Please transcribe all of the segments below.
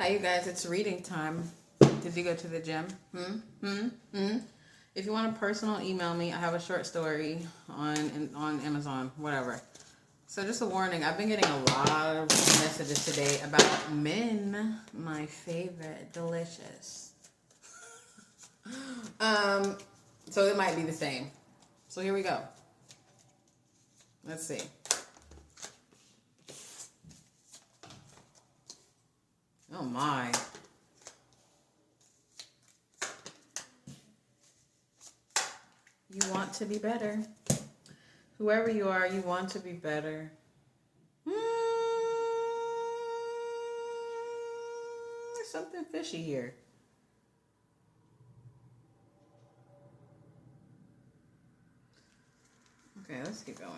Hi, you guys. It's reading time. Did you go to the gym? If you want a personal, email me. I have a short story on Amazon, whatever. So just a warning. I've been getting a lot of messages today about men. My favorite, delicious. So it might be the same. So here we go. Let's see. Oh my. You want to be better. Whoever you are, you want to be better. There's something fishy here. Okay, let's keep going.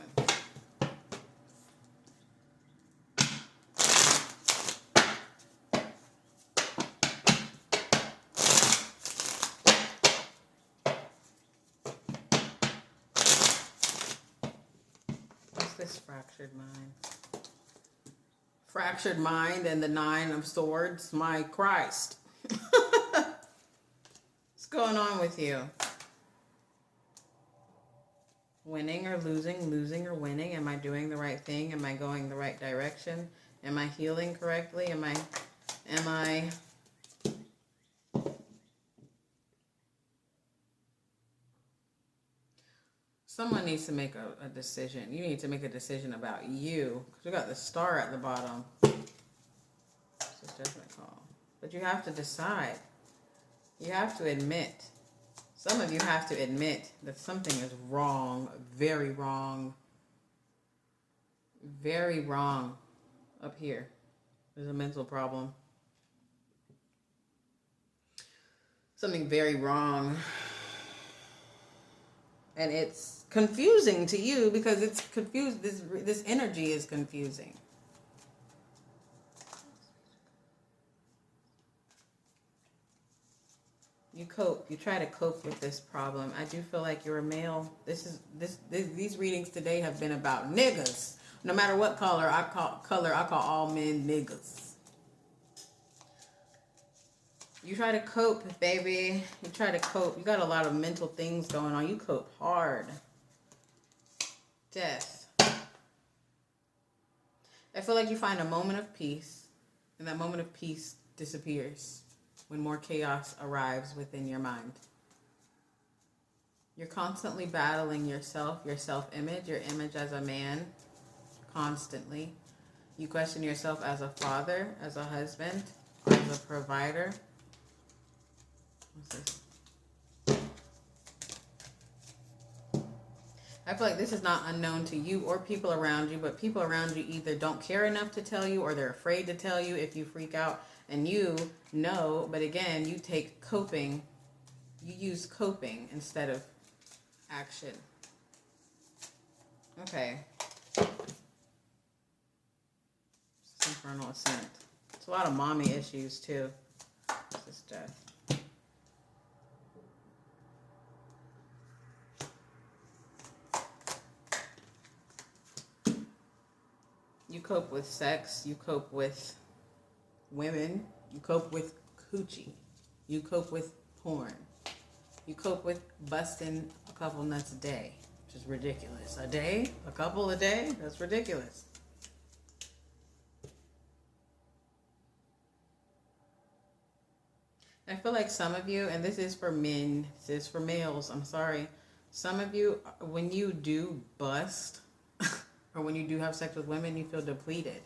This fractured mind. Fractured mind and the 9 of swords. My Christ. What's going on with you? Winning or losing, losing or winning. Am I doing the right thing? Am I going the right direction? Am I healing correctly? Am I Someone needs to make a decision. You need to make a decision about you. Because we got the star at the bottom. It's a judgment call. But you have to decide. You have to admit. Some of you have to admit that something is wrong. Very wrong. Very wrong up here. There's a mental problem. Something very wrong. And it's confusing to you because it's confused. This energy is confusing. You cope. You try to cope with this problem. I do feel like you're a male. These readings today have been about niggas. No matter what color I call all men niggas. You try to cope, baby. You try to cope. You got a lot of mental things going on. You cope hard. Death. I feel like you find a moment of peace, and that moment of peace disappears when more chaos arrives within your mind. You're constantly battling yourself, your self-image, your image as a man, constantly. You question yourself as a father, as a husband, as a provider. What's this? I feel like this is not unknown to you or people around you, but people around you either don't care enough to tell you or they're afraid to tell you if you freak out. And you know, but again, you take coping, you use coping instead of action. Okay. Infernal Ascent. It's a lot of mommy issues too. This is death. You cope with sex, you cope with women, you cope with coochie, you cope with porn, you cope with busting a couple nuts a day, which is ridiculous. A day? A couple a day? That's ridiculous. I feel like some of you, and this is for men, this is for males, I'm sorry, some of you, when you do bust, or when you do have sex with women, you feel depleted.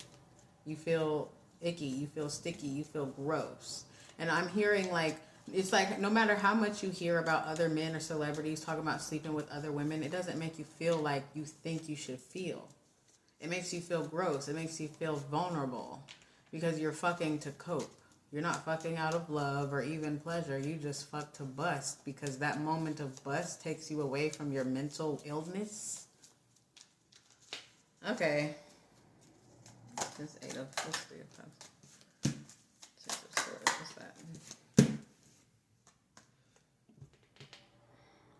You feel icky. You feel sticky. You feel gross. And I'm hearing like, it's like no matter how much you hear about other men or celebrities talking about sleeping with other women, it doesn't make you feel like you think you should feel. It makes you feel gross. It makes you feel vulnerable because you're fucking to cope. You're not fucking out of love or even pleasure. You just fuck to bust because that moment of bust takes you away from your mental illness. Okay. This 3 of Cups. 6 of Swords. What's that?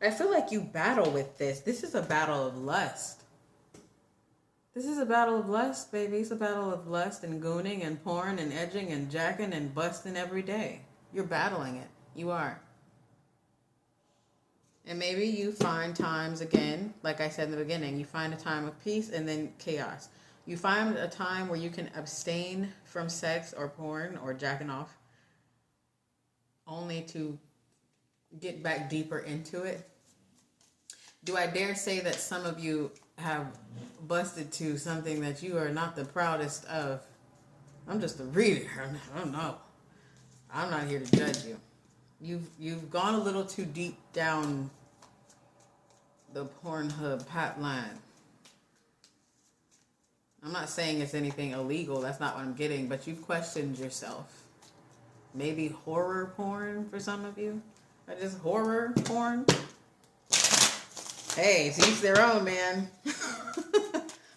I feel like you battle with this. This is a battle of lust. This is a battle of lust, baby. It's a battle of lust and gooning and porn and edging and jacking and busting every day. You're battling it. You are. And maybe you find times again, like I said in the beginning, you find a time of peace and then chaos. You find a time where you can abstain from sex or porn or jacking off only to get back deeper into it. Do I dare say that some of you have busted to something that you are not the proudest of? I'm just a reader. I don't know. I'm not here to judge you. You've gone a little too deep down the Pornhub hotline. I'm not saying it's anything illegal. That's not what I'm getting. But you've questioned yourself. Maybe horror porn for some of you. Or just horror porn. Hey, to each their own, man.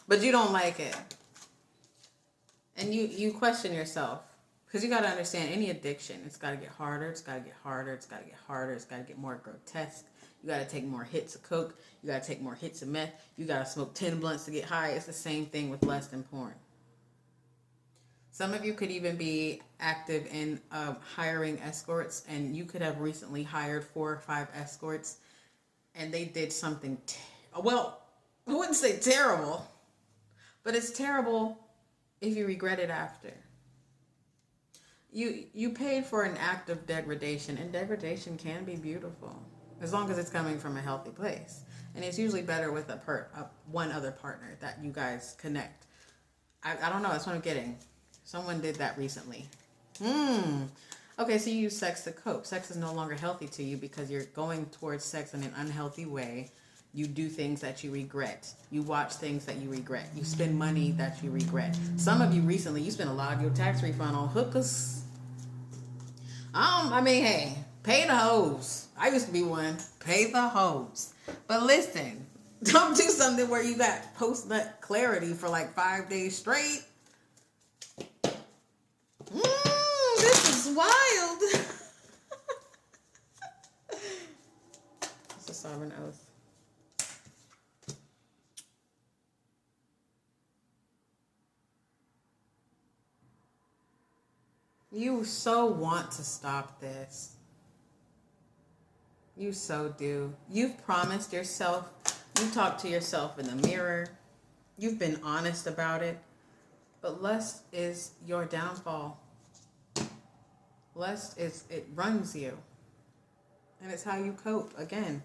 But you don't like it. And you question yourself. Because you got to understand, any addiction, it's got to get harder, it's got to get harder, it's got to get harder, it's got to get more grotesque. You got to take more hits of coke. You got to take more hits of meth. You got to smoke 10 blunts to get high. It's the same thing with lust and porn. Some of you could even be active in hiring escorts, and you could have recently hired 4 or 5 escorts, and they did something, well, I wouldn't say terrible, but it's terrible if you regret it after. You paid for an act of degradation, and degradation can be beautiful as long as it's coming from a healthy place. And it's usually better with one other partner that you guys connect. I don't know. That's what I'm getting. Someone did that recently. Okay, so you use sex to cope. Sex is no longer healthy to you because you're going towards sex in an unhealthy way. You do things that you regret. You watch things that you regret. You spend money that you regret. Some of you recently, you spent a lot of your tax refund on hookers. Hey, pay the hoes. I used to be one. Pay the hoes. But listen, don't do something where you got post-nut clarity for like 5 days straight. This is wild. It's a sovereign oath. You so want to stop this. You so do. You've promised yourself. You talk to yourself in the mirror. You've been honest about it. But lust is your downfall. Lust it runs you. And it's how you cope. Again.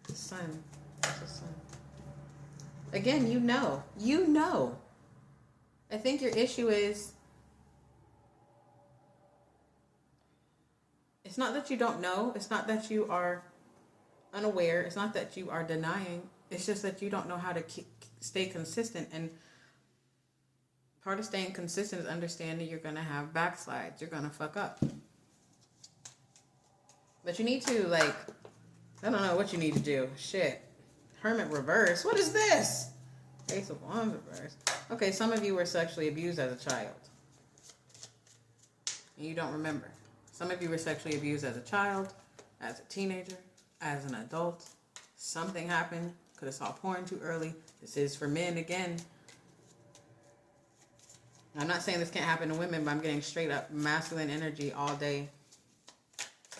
The sun. It's the sun. Again, you know. You know. I think your issue is, it's not that you don't know. It's not that you are unaware. It's not that you are denying. It's just that you don't know how to stay consistent. And part of staying consistent is understanding you're going to have backslides. You're going to fuck up. But you need to, I don't know what you need to do. Shit. Hermit reverse. What is this? Ace of Wands reverse. Okay, some of you were sexually abused as a child. And you don't remember. Some of you were sexually abused as a child, as a teenager, as an adult. Something happened. Could have saw porn too early. This is for men again. I'm not saying this can't happen to women, but I'm getting straight up masculine energy all day.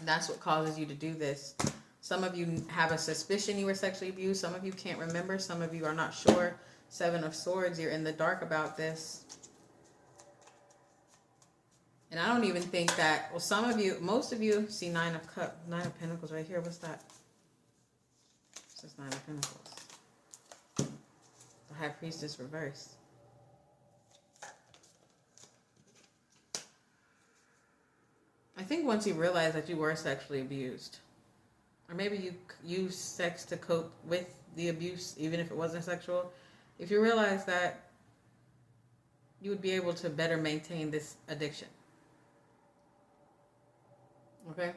That's what causes you to do this. Some of you have a suspicion you were sexually abused. Some of you can't remember. Some of you are not sure. 7 of Swords, you're in the dark about this. And I don't even think that, well, some of you, most of you see 9 of Pentacles right here. What's that? It's just 9 of Pentacles. The High Priestess reversed. I think once you realize that you were sexually abused, or maybe you use sex to cope with the abuse, even if it wasn't sexual, if you realize that, you would be able to better maintain this addiction. Okay?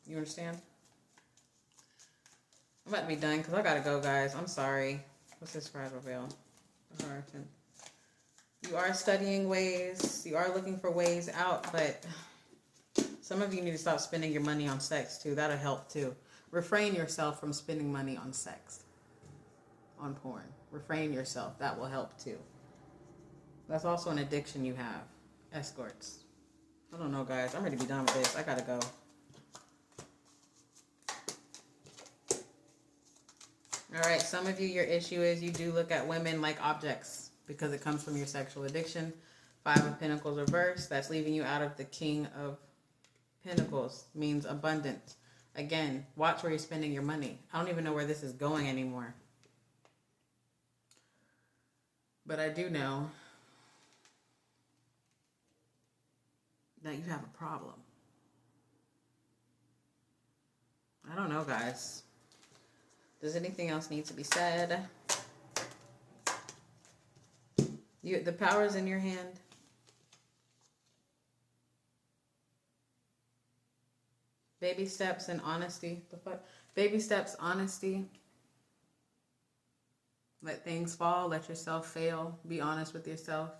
You understand? I'm about to be done because I gotta go, guys. I'm sorry. What's this fragile veil? You are studying ways. You are looking for ways out, but some of you need to stop spending your money on sex too. That'll help too. refrain yourself from spending money on sex, on porn. Refrain yourself. That will help too. That's also an addiction you have. Escorts. I don't know, guys. I'm ready to be done with this. I gotta go. All right. Some of you, your issue is you do look at women like objects because it comes from your sexual addiction. 5 of Pentacles reversed. That's leaving you out of the King of Pentacles. Means abundance. Again, watch where you're spending your money. I don't even know where this is going anymore. But I do know that you have a problem. I don't know, guys. Does anything else need to be said? The power's in your hand. Baby steps and honesty. The fuck? Baby steps, honesty. Let things fall. Let yourself fail. Be honest with yourself.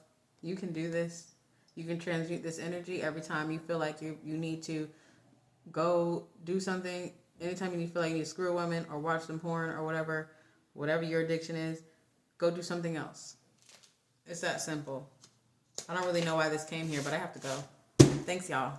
You can do this. You can transmute this energy every time you feel like you need to go do something. Anytime you feel like you need to screw a woman or watch some porn or whatever your addiction is, go do something else. It's that simple. I don't really know why this came here, but I have to go. Thanks, y'all.